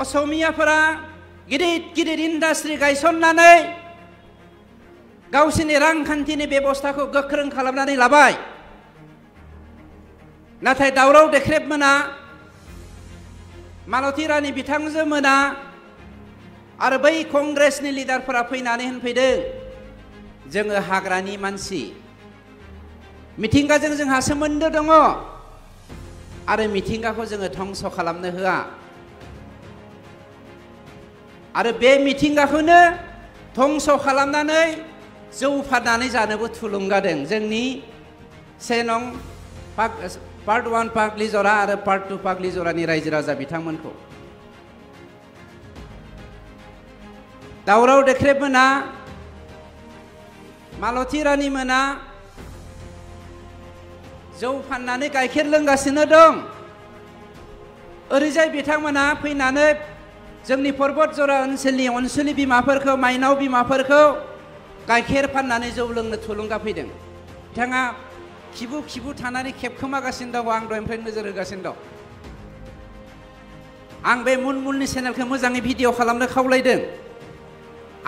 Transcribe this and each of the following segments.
असमियाफोरा गिदिर गिदिर इन्डास्ट्रि गायसननानै गावसिनि रांखान्थिनि बेबस्थाखौ गोख्रों खालामनानै लाबाय। नाथाय दावराव देख्रेब मोना, मालती रानी बिथांजो मोना आरो बै कंग्रेसनि लिडारफोरा फैनानै होनफैदों जोङो हाग्रानि मानसि, मिथिंगाजों जोंहा सोमोन्दो दङ आरो मिथिंगाखौ जोङो धंस खालामनो होआ आरो बे मिथिंगाखौनो धंस खालामनानै जौ फाननानै जानोबो थुलुंगादों जोंनि 1 नं पार्ट 1 पाग्लिजरा आरो पार्ट 2 पाग्लिजरानि रायजो राजा बिथांमोनखौ। दावराव देख्रेब मोना, मालती रानी मोना जौ फाननानै गाइखेर लोंगासिनो दं। ओरैजाय बिथांमोना फैनानै जोंनि पर्बतजरा ओनसोलनि अनसुलि बिमाफोरखौ, माइनाव बिमाफोरखौ गाइखेर फाननानै जौ लोंनो थुलुंगा फैदों। बिथाङा खिबु खिबु थानानै खेबखोमागासिनो दं, आं दहायनिफ्राय नोजोर होगासिनो दं। आं बे मुनमुननि चेनेलखौ मोजाङै भिडिअ खालामनो खावलायदों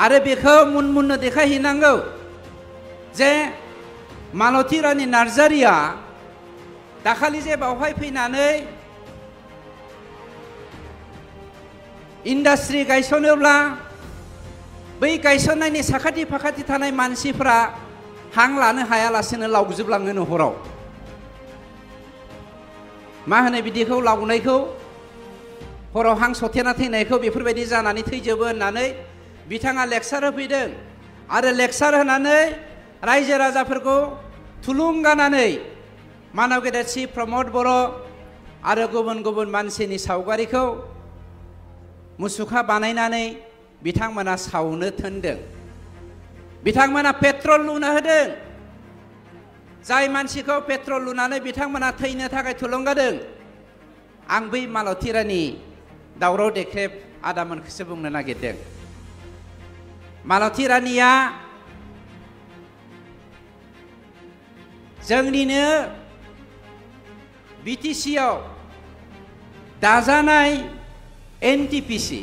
आरो बेखौ मुनमुननो देखायहैनांगौ जे मालती रानी नार्जारिया दाखालि जे बावहाय फैनानै इन्डास्ट्रि गायसनोब्ला बै गायसननायनि साखाथि फाखाथि थानाय मानसिफ्रा हां लानो हायालासेनो लावजोबलाङो हराव। मा होनो बिदिखौ, लावनायखौ, हराव हां सथेना थैनायखौ, बेफोरबायदि जानानै थैजोबो होननानै बिथाङा लेक्सार होफैदों आरो लेक्सार होनानै रायजो राजाफोरखौ थुलुंगानानै मानव गेदेर चिफ प्रमद बर' आरो गुबुन गुबुन मानसिनि सावगारिखौ मुसुखा बानायनानै बिथांमोना सावनो थोनदों। बिथांमोना पेट्रल लुना होदों। जाय मानसिखौ पेट्रल लुनानै बिथांमोना थैनो थाखाय थुलुंगादों। आं बै मालती रानी दावराव देख्रेब आदामोनखौसो बुंनो नागिरदों। मालती रानीया जोंनिनो बिटिसिआव दाजानाय एनटिपिसि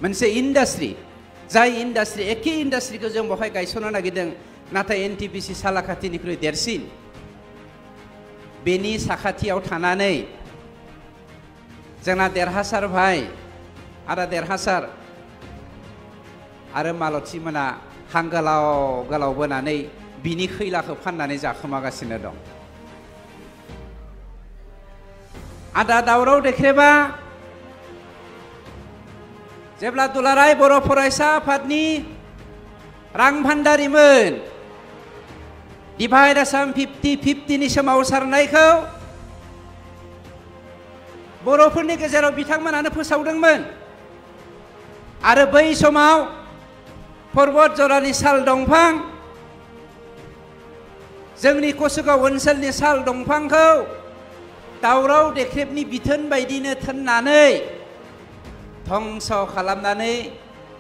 मोनसे इन्डास्ट्रि, जाय इन्डास्ट्रि एखे इन्डास्ट्रिखौ जों बेवहाय गायसननो नागिरदों, नाथाय एनटिपिसि सालाकाथिनिख्रुइ देरसिन। बेनि साखाथियाव थानानै जोंना देरहासार भाई आदा देरहासार आरो मालती मोना हां गोलाव गोलाव बोनानै बिनि खैलाखौ फाननानै जाखोमागासिनो दं। आदा दावराव देख्रेबा जेब्ला दुलाराय बर' फरायसा आफादनि रां भान्डारिमोन डिभाइड आसाम 50-50नि सोमावसारनायखौ बर'फोरनि गेजेराव बिथांमोनानो फोसावदोंमोन आरो बै समाव पर्बतजरानि साल दंफां, जोंनि कसुगाव ओनसोलनि साल दंफांखौ दावराव देख्रेबनि बिथोन बायदिनो थोननानै धंस खालामनानै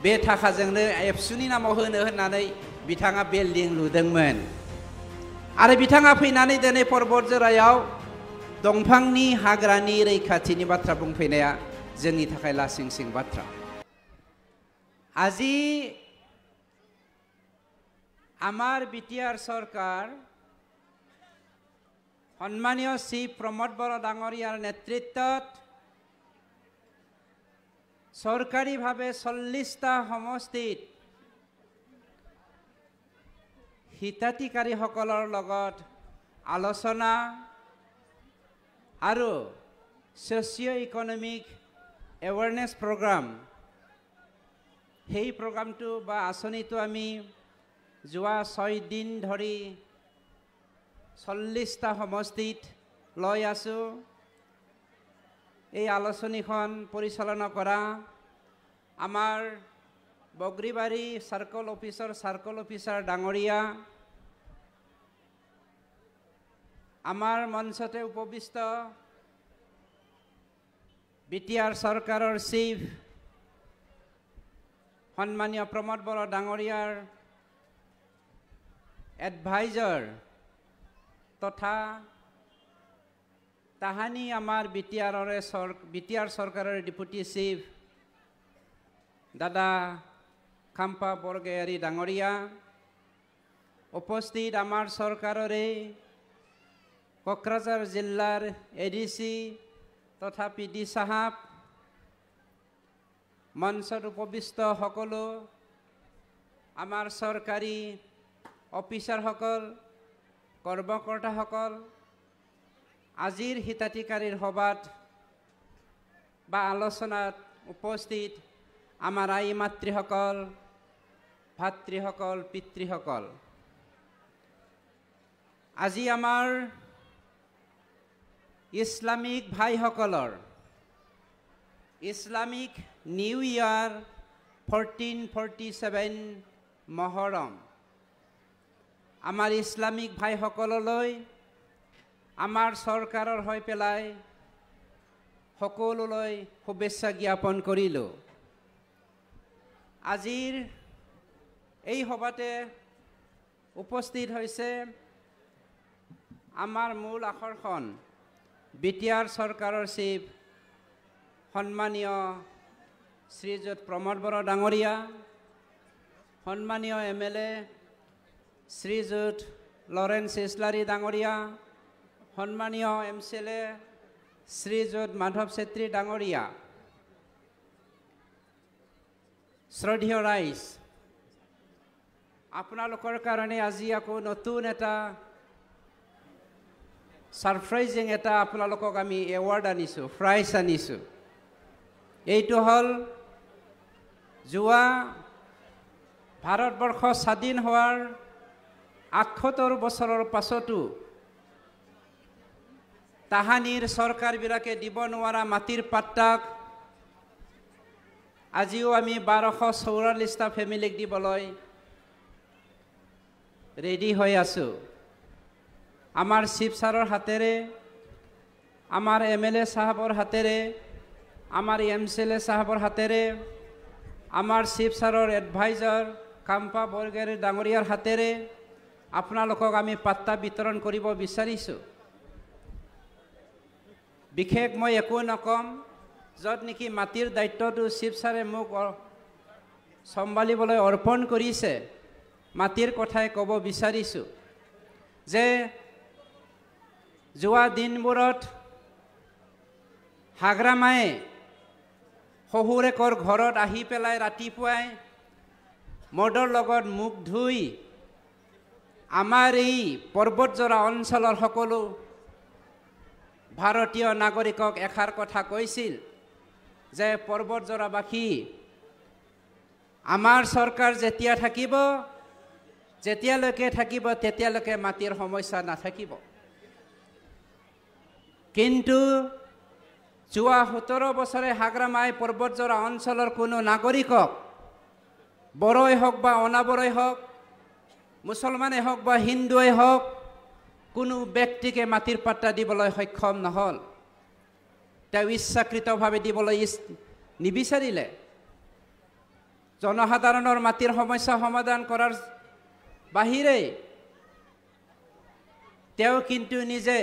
बे थाखाजोंनो एबसुनि नामाव होनो होननानै बिथाङा बिल्डिं लुदोंमोन आरो बिथाङा फैनानै दिनै पर्बतजरायाव दंफांनि हाग्रानि रैखाथिनि बाथ्रा बुंफैनाया जोंनि थाखाय लासिंसिं बाथ्रा। আজি আমার বিটিআর সরকার সম্মানীয় শ্রী প্রমোদ বড় ডাঙরিয়ার নেতৃত্বত সরকারিভাবে 40টা সমষ্টিত হিতাধিকাৰীসকলৰ লগত আলোচনা আৰু সোশিও ইকনমিক এৱাৰনেছ প্ৰগ্ৰাম, সেই প্ৰগ্ৰামটো বা আঁচনিটো আমি যোৱা 6 দিন ধৰি 40টা সমষ্টিত লৈ আছো। এই আলোচনীখন পৰিচালনা কৰা আমাৰ বগ্ৰীবাৰী সাৰ্কল অফিচাৰ ডাঙৰীয়া, আমাৰ মঞ্চতে উপবিষ্ট বিটিআৰ চৰকাৰৰ চিফ সন্মানীয় প্ৰমোদ বড় ডাঙৰীয়াৰ এডভাইজাৰ তথা তাহানি আমাৰ বিটিআৰ চৰকাৰৰ ডেপুটি চিফ দাদা খাম্পা বৰগয়াৰী ডাঙৰীয়া, উপস্থিত আমাৰ চৰকাৰৰে কোকৰাঝাৰ জিলাৰ ADC তথা PD সাহাব, মঞ্চত উপবিষ্ট সকলো আমাৰ চৰকাৰী অফিচাৰসকল, কৰ্মকৰ্তাসকল, আজিৰ হিতাধিকাৰীৰ সভাত বা আলোচনাত উপস্থিত আমাৰ আই মাতৃসকল, ভাতৃসকল, পিতৃসকল, আজি আমাৰ ইছলামিক ভাইসকলৰ ইছলামিক নিউ ইয়াৰ 1447 মহৰম আমাৰ ইছলামিক ভাইসকললৈ আমাৰ চৰকাৰৰ হৈ পেলাই সকলোলৈ শুভেচ্ছা জ্ঞাপন কৰিলোঁ। আজিৰ এই সভাতে উপস্থিত হৈছে আমাৰ মূল আকৰ্ষণ বিটিআৰ চৰকাৰৰ চিফ সন্মানীয় শ্ৰীযুত প্ৰমোদ বৰা ডাঙৰীয়া, সন্মানীয় MLA শ্ৰীযুত লৰেন্স ইছলাৰী ডাঙৰীয়া, সন্মানীয় MCLA শ্ৰীযুত মাধৱ চেত্ৰী ডাঙৰীয়া, শ্ৰদ্ধেয় ৰাইজ, আপোনালোকৰ কাৰণে আজি আকৌ নতুন এটা সাৰপ্ৰাইজিং এটা আপোনালোকক আমি এৱাৰ্ড আনিছোঁ, প্ৰাইজ আনিছোঁ। এইটো হ'ল যোৱা ভাৰতবৰ্ষ স্বাধীন হোৱাৰ ৭৮ বছৰৰ পাছতো তাহানিৰ চৰকাৰবিলাকে দিব নোৱাৰা মাটিৰ পাট্টাক আজিও আমি 1244টা ফেমিলিক দিবলৈ ৰেডি হৈ আছোঁ। আমাৰ চিফ ছাৰৰ হাতেৰে, আমাৰ MLA সাহাবৰ হাতেৰে, আমাৰ MCLA সাহাবৰ হাতেৰে, আমাৰ চিফ ছাৰৰ এডভাইজাৰ খাম্পা বৰগয়াৰী ডাঙৰীয়াৰ হাতেৰে আপোনালোকক আমি পাট্টা বিতৰণ কৰিব বিচাৰিছোঁ। বিশেষ মই একো নকম, য'ত নেকি মাটিৰ দায়িত্বটো চিফ ছাৰে মোক চম্ভালিবলৈ অৰ্পণ কৰিছে, মাটিৰ কথাই ক'ব বিচাৰিছোঁ যে যোৱা দিনবোৰত হাগ্ৰামায়ে শহুৰেকৰ ঘৰত আহি পেলাই ৰাতিপুৱাই মদৰ লগত মুখ ধুই আমাৰ এই পৰ্বতজোৰা অঞ্চলৰ সকলো ভাৰতীয় নাগৰিকক এষাৰ কথা কৈছিল যে পৰ্বতজোৰাবাসী, আমাৰ চৰকাৰ যেতিয়ালৈকে থাকিব তেতিয়ালৈকে মাটিৰ সমস্যা নাথাকিব। কিন্তু যোৱা 17 বছৰে হাগ্ৰামাই পৰ্বতজোৰা অঞ্চলৰ কোনো নাগৰিকক, বড়োই হওক বা অনাবড়োই হওক, মুছলমানেই হওক বা হিন্দুৱেই হওক, কোনো ব্যক্তিকে মাটিৰ পাট্টা দিবলৈ সক্ষম নহ'ল। তেওঁ ইচ্ছাকৃতভাৱে দিবলৈ নিবিচাৰিলে। জনসাধাৰণৰ মাটিৰ সমস্যা সমাধান কৰাৰ বাহিৰে তেওঁ কিন্তু নিজে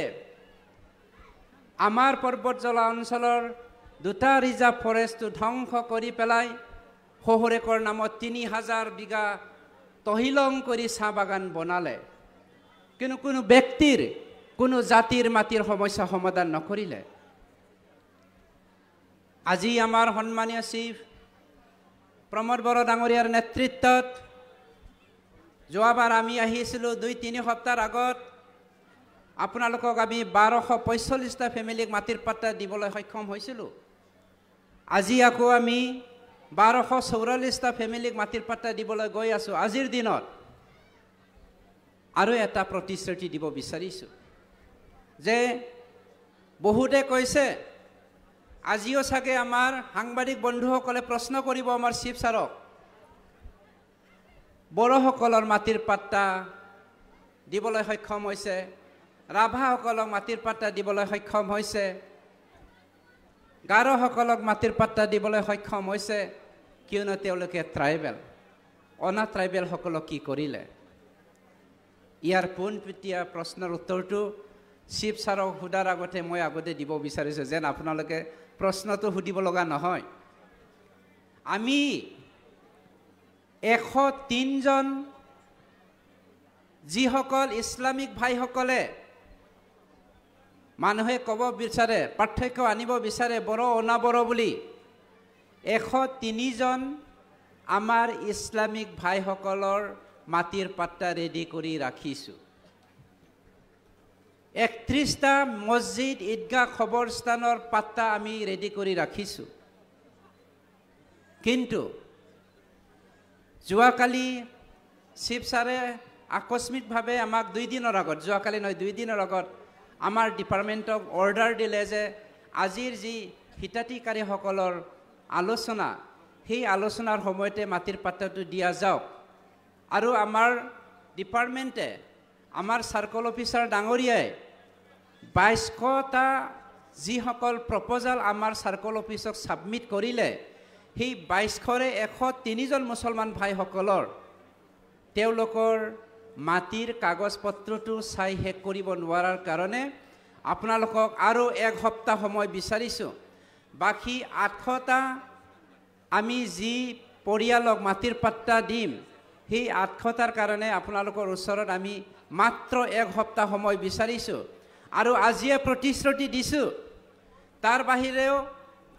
আমাৰ পৰ্বতজোৰা অঞ্চলৰ 2টা ৰিজাৰ্ভ ফৰেষ্টটো ধ্বংস কৰি পেলাই শহুৰেকৰ নামত 3000 বিঘা তহিলং কৰি চাহ বাগান বনালে। কিন্তু কোনো ব্যক্তিৰ, কোনো জাতিৰ মাটিৰ সমস্যা সমাধান নকৰিলে। আজি আমাৰ সন্মানীয় চিফ প্ৰমোদ বৰা ডাঙৰীয়াৰ নেতৃত্বত যোৱাবাৰ আমি আহিছিলোঁ 2-3 সপ্তাহৰ আগত, আপোনালোকক আমি 1245টা ফেমিলিক মাটিৰ পাট্টা দিবলৈ সক্ষম হৈছিলোঁ। আজি আকৌ আমি 1244টা ফেমিলিক মাটিৰ পাট্টা দিবলৈ গৈ আছোঁ। আজিৰ দিনত আৰু এটা প্ৰতিশ্ৰুতি দিব বিচাৰিছোঁ যে বহুতে কৈছে, আজিও চাগে আমাৰ সাংবাদিক বন্ধুসকলে প্ৰশ্ন কৰিব আমাৰ চিফ ছাৰক, বড়োসকলৰ মাটিৰ পাট্টা দিবলৈ সক্ষম হৈছে, ৰাভাসকলক মাটিৰ পাট্টা দিবলৈ সক্ষম হৈছে, গাৰোসকলক মাটিৰ পাট্টা দিবলৈ সক্ষম হৈছে, কিয়নো তেওঁলোকে ট্ৰাইবেল। অনা ট্ৰাইবেলসকলক কি কৰিলে? ইয়াৰ পোনপটীয়া প্ৰশ্নৰ উত্তৰটো চিফ ছাৰক সোধাৰ আগতে মই আগতে দিব বিচাৰিছোঁ, যেন আপোনালোকে প্ৰশ্নটো সুধিব লগা নহয়। আমি 103 জন যিসকল ইছলামিক ভাইসকলে মানুহে ক'ব বিচাৰে পাৰ্থক্য আনিব বিচাৰে বড়ো অনাবড়ো বুলি 103 জন আমাৰ ইছলামিক ভাইসকলৰ মাটিৰ পাট্টা ৰেডি কৰি ৰাখিছোঁ 31টা মছজিদ ঈদগাহ খবৰস্থানৰ পাট্টা আমি ৰেডি কৰি ৰাখিছোঁ কিন্তু যোৱাকালি চিফ ছাৰে আকস্মিকভাৱে আমাক 2 দিনৰ আগত যোৱাকালি নহয় 2 দিনৰ আগত আমাৰ ডিপাৰ্টমেণ্টক অৰ্ডাৰ দিলে যে আজিৰ যি হিতাধিকাৰীসকলৰ আলোচনা সেই আলোচনাৰ সময়তে মাটিৰ পাট্টাটো দিয়া যাওক আৰু আমাৰ ডিপাৰ্টমেণ্টে আমাৰ সাৰ্কল অফিচাৰ ডাঙৰীয়াই 22টা যিসকল প্ৰপ'জাল আমাৰ সাৰ্কল অফিচক সাবমিট কৰিলে সেই 22ৰে 103 জন মুছলমান ভাইসকলৰ তেওঁলোকৰ মাটিৰ কাগজ পত্ৰটো চাই শেষ কৰিব নোৱাৰাৰ কাৰণে আপোনালোকক আৰু 1 সপ্তাহ সময় বিচাৰিছোঁ বাকি 800টা আমি যি পৰিয়ালক মাটিৰ পাট্টা দিম সেই 800টাৰ কাৰণে আপোনালোকৰ ওচৰত আমি মাত্ৰ 1 সপ্তাহ সময় বিচাৰিছোঁ আৰু আজিয়ে প্ৰতিশ্ৰুতি দিছোঁ তাৰ বাহিৰেও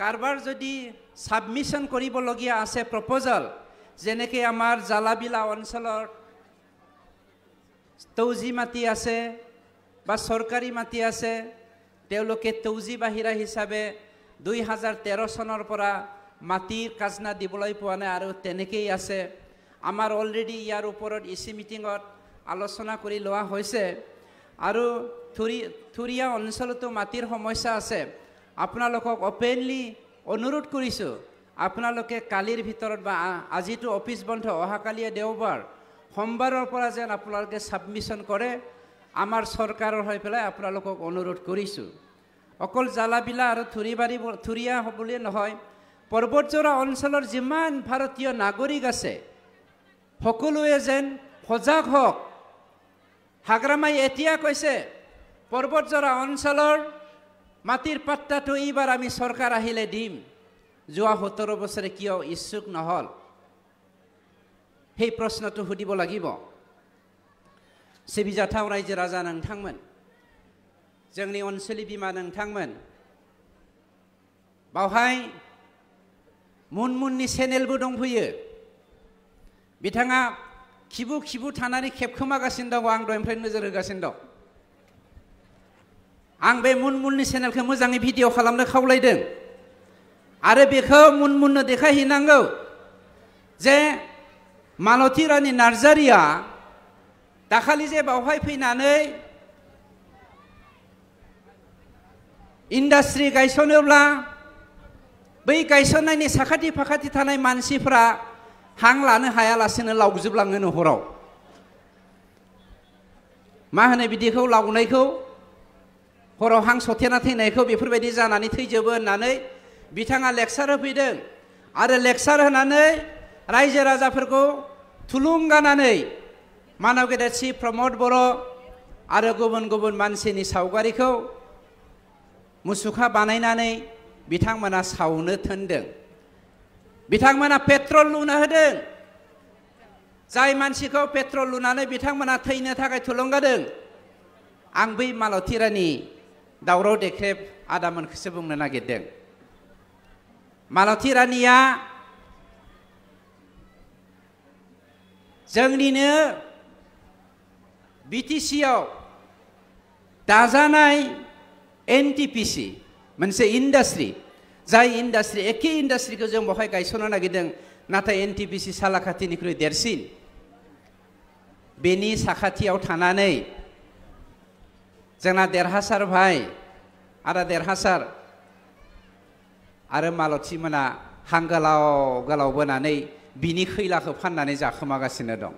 কাৰবাৰ যদি সাবমিশন কৰিবলগীয়া আছে প্ৰপ'জাল যেনেকে আমাৰ জালাবিলা অঞ্চলৰ তৌজি মাটি আছে বা চৰকাৰী মাটি আছে তেওঁলোকে তৌজি বাহিৰা হিচাপে 2013 চনৰ পৰা মাটিৰ কাজনা দিবলৈ পোৱা নাই আৰু তেনেকেই আছে আমাৰ অলৰেডি ইয়াৰ ওপৰত ইসি মিটিঙত আলোচনা কৰি লোৱা হৈছে আৰু থুৰিয়া অঞ্চলতো মাটিৰ সমস্যা আছে আপোনালোকক ওপেনলি অনুৰোধ কৰিছোঁ আপোনালোকে কালিৰ ভিতৰত বা আজিতো অফিচ বন্ধ অহাকালিয়ে দেওবাৰ সোমবাৰৰ পৰা যেন আপোনালোকে সাবমিশন কৰে আমাৰ চৰকাৰৰ হৈ পেলাই আপোনালোকক অনুৰোধ কৰিছোঁ অকল জালাবিলা আৰু থুৰিয়া বুলি নহয় পৰ্বতজোৰা অঞ্চলৰ যিমান ভাৰতীয় নাগৰিক আছে সকলোৱে যেন সজাগ হওক হাগ্ৰামাই এতিয়া কৈছে পৰ্বতজোৰা অঞ্চলৰ মাটিৰ পাট্টাটো এইবাৰ আমি চৰকাৰ আহিলে দিম যোৱা 17 বছৰে কিয় ইচ্ছুক নহল সেই প্ৰশ্নটো সুধিব লাগিব सिबिजाथाव रायजो राजा नोंथांमोन जोंनि अनसोलि बिमा नोंथांमोन बावहाय मुनमुननि चेनेलबो दंफैयो बिथाङा खिबु थानानै खेबखोमागासिनो दं आं दहायनिफ्राय नोजोर होगासिनो दं आं बे मुनमुननि चेनेलखौ मोजाङै भिडिअ खालामनो खावलायदों आरो बेखौ मुनमुननो देखायहैनांगौ जे मालती रानी नार्जारिया दाखालि जे बावहाय फैनानै इन्डास्ट्रि गायसनोब्ला बै गायसननायनि साखाथि फाखाथि थानाय मानसिफोरा हां लानो हायालासेनो लावजोबलाङो हराव मा होनो बिदिखौ लावनायखौ हराव हां सथेना थैनायखौ बेफोरबायदि जानानै थैजोबो होननानै बिथाङा लेक्सार होफैदों आरो लेक्सार होनानै रायजो राजाफोरखौ थुलुंगानानै मानव गेदेर चिफ प्रमद बर' आरो गुबुन गुबुन मानसिनि सावगारिखौ मुसुखा बानायनानै बिथांमोना सावनो थोनदों बिथांमोना पेट्रल लुना होदों जाय मानसिखौ पेट्रल लुनानै बिथांमोना थैनो थाखाय थुलुंगादों आं बै मालती रानी दावराव देख्रेब आदामोनखौसो बुंनो नागिरदों मालती रानीया जोंनिनो बिटिसिआव दाजानाय एनटिपिसि मोनसे इन्डास्ट्रि जाय इन्डास्ट्रि एखे इन्डास्ट्रिखौ जों बहाय गायसननो नागिरदों नाथाय एनटिपिसि सालाकाथिनिख्रुइ देरसिन बेनि साखाथियाव थानानै जोंना देरहासार भाई आदा देरहासार आरो मालती मोना हां गोलाव गोलाव बोनानै बिनि खैलाखौ फाननानै जाखोमागासिनो दं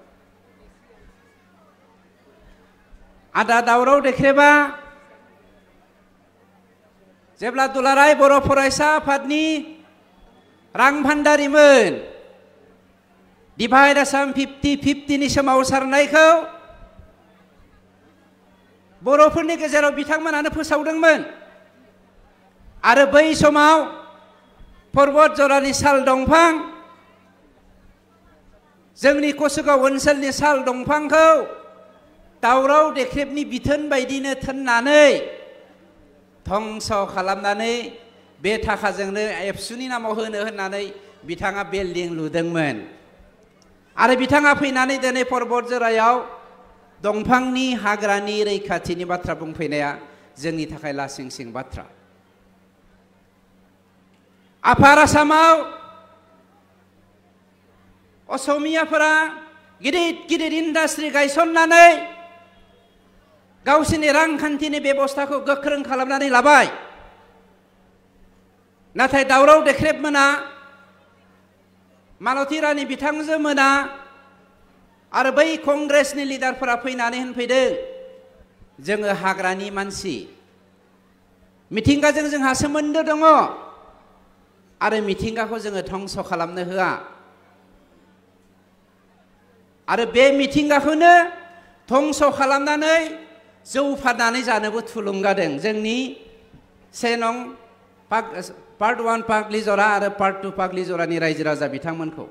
आदा दावराव देख्रेबा जेब्ला दुलाराय बर' फरायसा आफादनि रां भान्दारिमोन डिभाइड आसाम 50-50नि सोमावसारनायखौ बर'फोरनि गेजेराव बिथांमोनानो फोसावदोंमोन आरो बै समाव पर्बत जरानि साल दंफां जोंनि कसुगाव ओनसोलनि साल दंफांखौ दावराव देख्रेबनि बिथोन बायदिनो थोननानै धंस खालामनानै बे थाखाजोंनो एबसुनि नामाव होनो होननानै बिथाङा बिल्डिं लुदोंमोन आरो बिथाङा फैनानै दिनै पर्बत जरायाव दंफांनि हाग्रानि रैखाथिनि बाथ्रा बुंफैनाया जोंनि थाखाय लासिंसिं बाथ्रा। आफार आसामाव असमियाफोरा गिदिर गिदिर इन्डास्ट्रि गायसननानै गावसोरनि रांखान्थिनि बेबस्थाखौ गोख्रों खालामनानै लाबाय। नाथाय दावराव देख्रेब मोना, मालती रानी बिथांजो मोना आरो बै कंग्रेसनि लिडारफोरा फैनानै होनफैदों जोङो हाग्रानि मानसि, मिथिंगाजों जोंहा सोमोन्दो दङ आरो मिथिंगाखौ जोङो धंस खालामनो होआ आरो बे मिथिंगाखौनो धंस खालामनानै जौ फाननानै जानोबो थुलुंगादों जोंनि 1 नं पार्ट 1 पाग्लिजरा आरो पार्ट 2 पाग्लिजरानि रायजो राजा बिथांमोनखौ।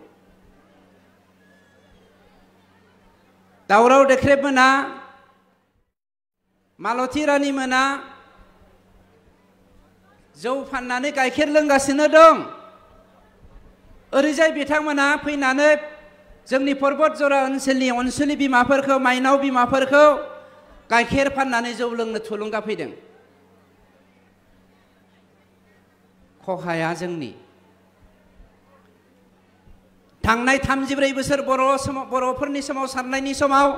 दावराव देख्रेब मोना, मालती रानी मोना जौ फाननानै गाइखेर लोंगासिनो दं। ओरैजाय बिथांमोना फैनानै जोंनि पर्बत जरा ओनसोलनि अनसुलि बिमाफोरखौ, माइनाव बिमाफोरखौ गाइखेर फाननानै जौ लोंनो थुलुंगा फैदों। खहाया जोंनि थांनाय 34 बोसोर बर'फोरनि सोमावसारनायनि समाव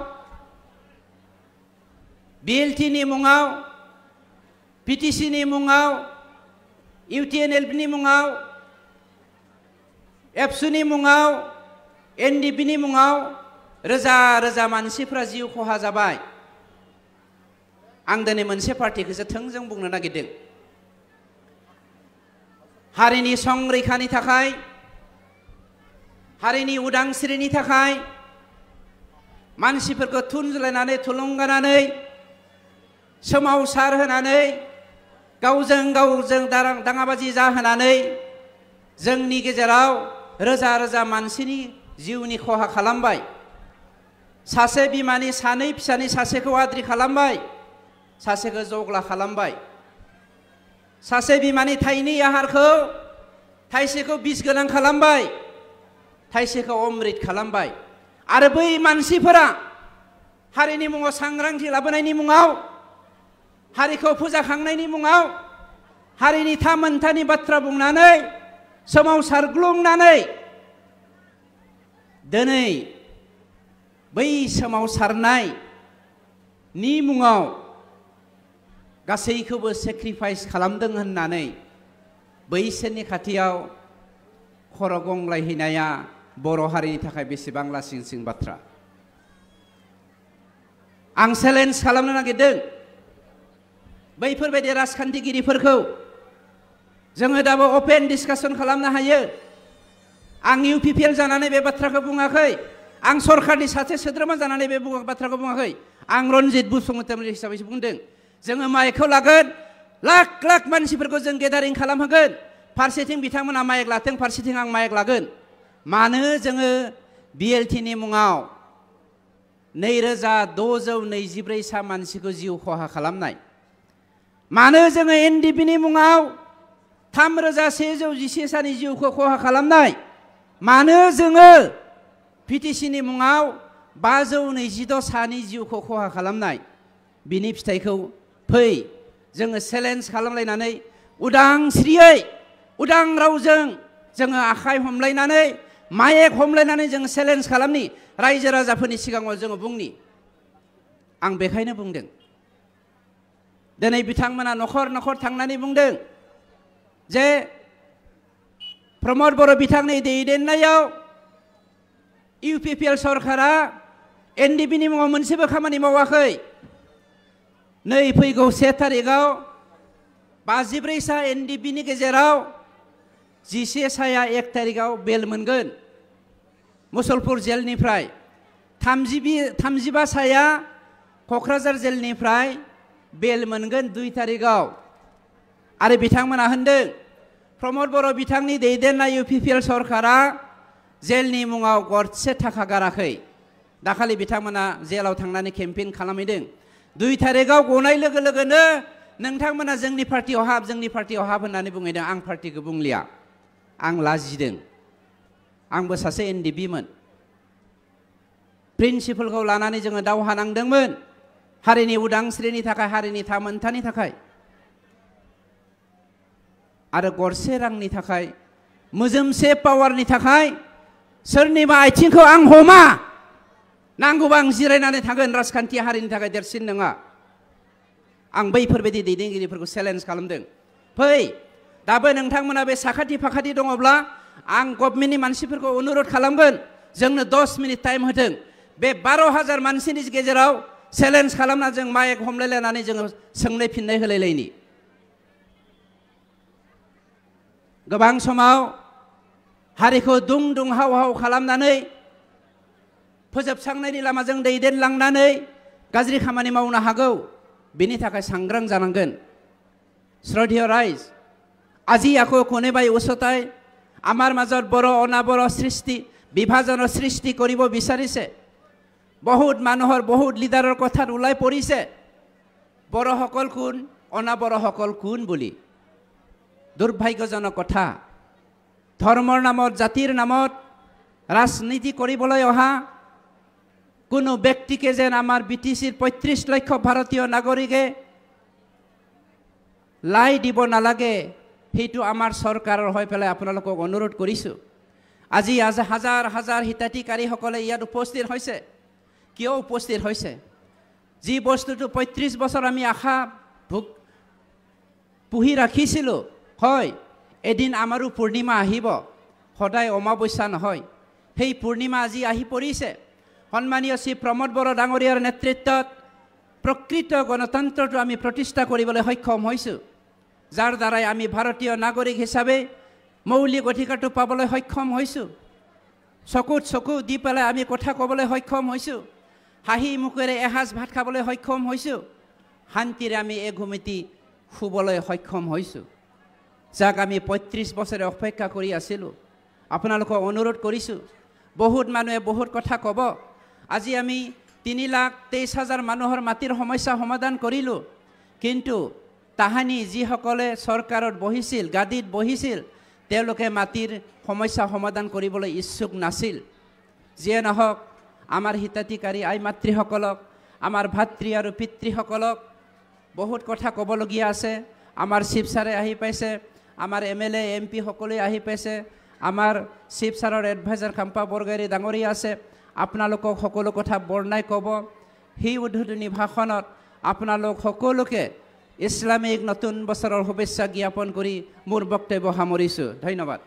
बिएलटिनि मुङाव, पिटिसिनि मुङाव, इउटिएनएलनि मुङाव, एबसुनि मुङाव, एनडिपिनि मुङाव रोजा रोजा मानसिफ्रा जिउ खहा जाबाय। आं दिनै मोनसे पार्टिखौसो थोंजों बुंनो नागिरदों। हारिनि संरैखानि थाखाय, हारिनि उदांस्रिनि थाखाय मानसिफोरखौ थुनज्लायनानै थुलुंगानानै सोमावसार होनानै गावजों दाङाबाजि जाहोनानै जोंनि गेजेराव रोजा रोजा मानसिनि जिउनि खहा खालामबाय। सासे बिमानि 2 फिसानि सासेखौ आद्रि खालामबाय, सासेखौ जग्ला खालामबाय। सासे बिमानि 2 आहारखौ थाइसेखौ बिस गोनां खालामबाय, थाइसेखौ अमृत खालामबाय। आरो बै मानसिफोरा हारिनि मुङाव सांग्रांथि लाबोनायनि मुङाव, हारिखौ फोजाखांनायनि मुङाव हारिनि थामोनथानि बाथ्रा बुंनानै सोमावसारग्लुंनानै दिनै बै सोमावसारनायनि मुङाव गासैखौबो सेक्रिफाइस खालामदों होननानै बैसोरनि खाथियाव खर' गंग्लायहैनाया बर' हारिनि थाखाय बेसेबां लासिंसिं बाथ्रा। आं चेलेन्ज खालामनो नागिरदों बैफोरबायदि राजखान्थिगिरिफोरखौ। जोङो दाबो अपेन डिसकासन खालामनो हायो। आं इउपिपिएल जानानै बे बाथ्राखौ बुङाखै, आं सरकारनि सासे सोद्रोमा जानानै बे बाथ्राखौ बुङाखै। आं रनजित बसुमतारी हिसाबैसो बुंदों। जोङो माइकखौ लागोन, लाख लाख मानसिफोरखौ जों गेदारिं खालामहोगोन। फारसेथिं बिथांमोना माइक लाथों, फारसेथिं आं माइक लागोन। मानो जोङो बिएलटिनि मुङाव 2624 सा मानसिखौ जिउ खहा खालामनाय? मानो जोङो एनडिपिनि मुङाव 3111 सानि जिउखौ खहा खालामनाय? मानो जोङो पिटिसिनि मुङाव 526 सानि जिउखौ खहा खालामनाय? बिनि फिथाइखौ फै जोङो चेलेन्ज खालामलायनानै उदांस्रियै, उदां रावजों जोङो आखाइ हमलायनानै, माइक हमलायनानै जोङो चेलेन्ज खालामनि, रायजो राजाफोरनि सिगाङाव जोङो बुंनि। आं बेखायनो बुंदों दिनै बिथांमोना न'खर न'खर थांनानै बुंदों जे प्रमद बर' बिथांनि दैदेननायाव इउपिपिएल सरकारा एनडिपिनि मुङाव मोनसेबो खामानि मावाखै। नै फैगौ 1 थारिखआव 54 सा एनडिपिनि गेजेराव 11 साया 1 थारिखआव बेल मोनगोन मुसलपुर जेलनिफ्राय। 35 साया क'क्राझार जेलनिफ्राय बेल मोनगोन 2 थारिखआव। आरो बिथांमोना होनदों प्रमद बर' बिथांनि दैदेननाय इउपिपिएल सरकारा जेलनि मुङाव गरसे थाखा गाराखै दाखालि बिथांमोना जेलाव थांनानै केम्पेइन खालामहैदों 2 थारिखआव गनाय लोगो लोगोनो नोंथांमोना जोंनि पार्टियाव हाब होननानै बुंहैदों आं पार्टिखौ बुंलिया आं लाजिदों आंबो सासे एनडिपिमोन प्रिन्सिपलखौ लानानै जोङो दावहा नांदोंमोन हारिनि उदांस्रिनि थाखाय हारिनि थामोनथानि थाखाय आरो गरसे रांनि थाखाय मोजोमसे पावारनि थाखाय सोरनिबा आथिंखौ आं हमा नांगौबा आं जिरायनानै थागोन राजखान्थि हारिनि थाखाय देरसिन नङा आं बैफोरबायदि दैदेनगिरिफोरखौ चेलेन्ज खालामदों फै दाबो नोंथांमोना बे साखाथि फाखाथि दङब्ला आं गभर्नमेन्टनि मानसिफोरखौ अनुरोध खालामगोन जोंनो 10 मिनिट टाइम होथों बे 12,000 मानसिनि गेजेराव चेलेन्ज खालामना जों माइक हमलायलायनानै जोङो सोंनाय फिननाय होलायलायनि गोबां समाव हारिखौ दुं हाव हाव खालामनानै फोजोबस्रांनायनि लामाजों दैदेनलांनानै गाज्रि खामानि मावनो हागौ बेनि थाखाय सांग्रां जानांगोन শ্ৰদ্ধেয় ৰাইজ আজি আকৌ কোনোবাই ওচৰতাই আমাৰ মাজত বড় অনাবড় সৃষ্টি বিভাজনৰ সৃষ্টি কৰিব বিচাৰিছে বহুত মানুহৰ বহুত লিডাৰৰ কথাত ওলাই পৰিছে বড়সকল কোন অনাবড়সকল কোন বুলি দুৰ্ভাগ্যজনক কথা ধৰ্মৰ নামত জাতিৰ নামত ৰাজনীতি কৰিবলৈ অহা কোনো ব্যক্তিকে যেন আমাৰ বিটিসিৰ 35 লাখ ভাৰতীয় নাগৰিকে লাই দিব নালাগে হেতু আমাৰ চৰকাৰৰ হৈ পেলাই আপোনালোকক অনুৰোধ কৰিছো আজি হাজাৰ হাজাৰ হিতাধিকাৰী সকলে ইয়াত উপস্থিত হৈছে কিয় উপস্থিত হৈছে যি বস্তুটো 35 বছৰ আমি আশা পুহি ৰাখিছিলো হয় এদিন আমাৰো পূৰ্ণিমা আহিব সদায় অমাৱস্যা নহয় সেই পূৰ্ণিমা আজি আহি পৰিছে সন্মানীয় শ্ৰী প্ৰমোদ বড়ো ডাঙৰীয়াৰ নেতৃত্বত প্ৰকৃত গণতন্ত্ৰটো আমি প্ৰতিষ্ঠা কৰিবলৈ সক্ষম হৈছো যাৰ দ্বাৰাই আমি ভাৰতীয় নাগৰিক হিচাপে মৌলিক অধিকাৰটো পাবলৈ সক্ষম হৈছো চকুত চকু দি পেলাই আমি কথা ক'বলৈ সক্ষম হৈছো হাঁহি মুখেৰে এসাঁজ ভাত খাবলৈ সক্ষম হৈছো শান্তিৰে আমি এঘুমিতি শুবলৈ সক্ষম হৈছো যাক আমি 35 বছৰে অপেক্ষা কৰি আছিলো আপোনালোকক অনুৰোধ কৰিছো বহুত মানুহে বহুত কথা ক'ব আজি আমি 3,23,000 মানুহৰ মাটিৰ সমস্যা সমাধান কৰিলো কিন্তু তাহানি যিসকলে চৰকাৰত বহিছিল গাদীত বহিছিল তেওঁলোকে মাটিৰ সমস্যা সমাধান কৰিবলৈ ইচ্ছুক নাছিল যিয়ে নহওক আমাৰ হিতাধিকাৰী আই মাতৃসকলক আমাৰ ভাতৃ আৰু পিতৃসকলক বহুত কথা ক'বলগীয়া আছে আমাৰ চিফ ছাৰে আহি পাইছে আমাৰ এমএলএ এমপি সকলে আহি পাইছে আমাৰ চিফ ছাৰৰ এডভাইজাৰ খাম্পা বৰগাৰী ডাঙৰীয়া আছে আপোনালোকক সকলো কথা বৰ্ণাই ক'ব সেই উদ্বোধনী ভাষণত আপোনালোক সকলোকে ইছলামিক নতুন বছৰৰ শুভেচ্ছা জ্ঞাপন কৰি মোৰ বক্তব্য সামৰিছো ধন্যবাদ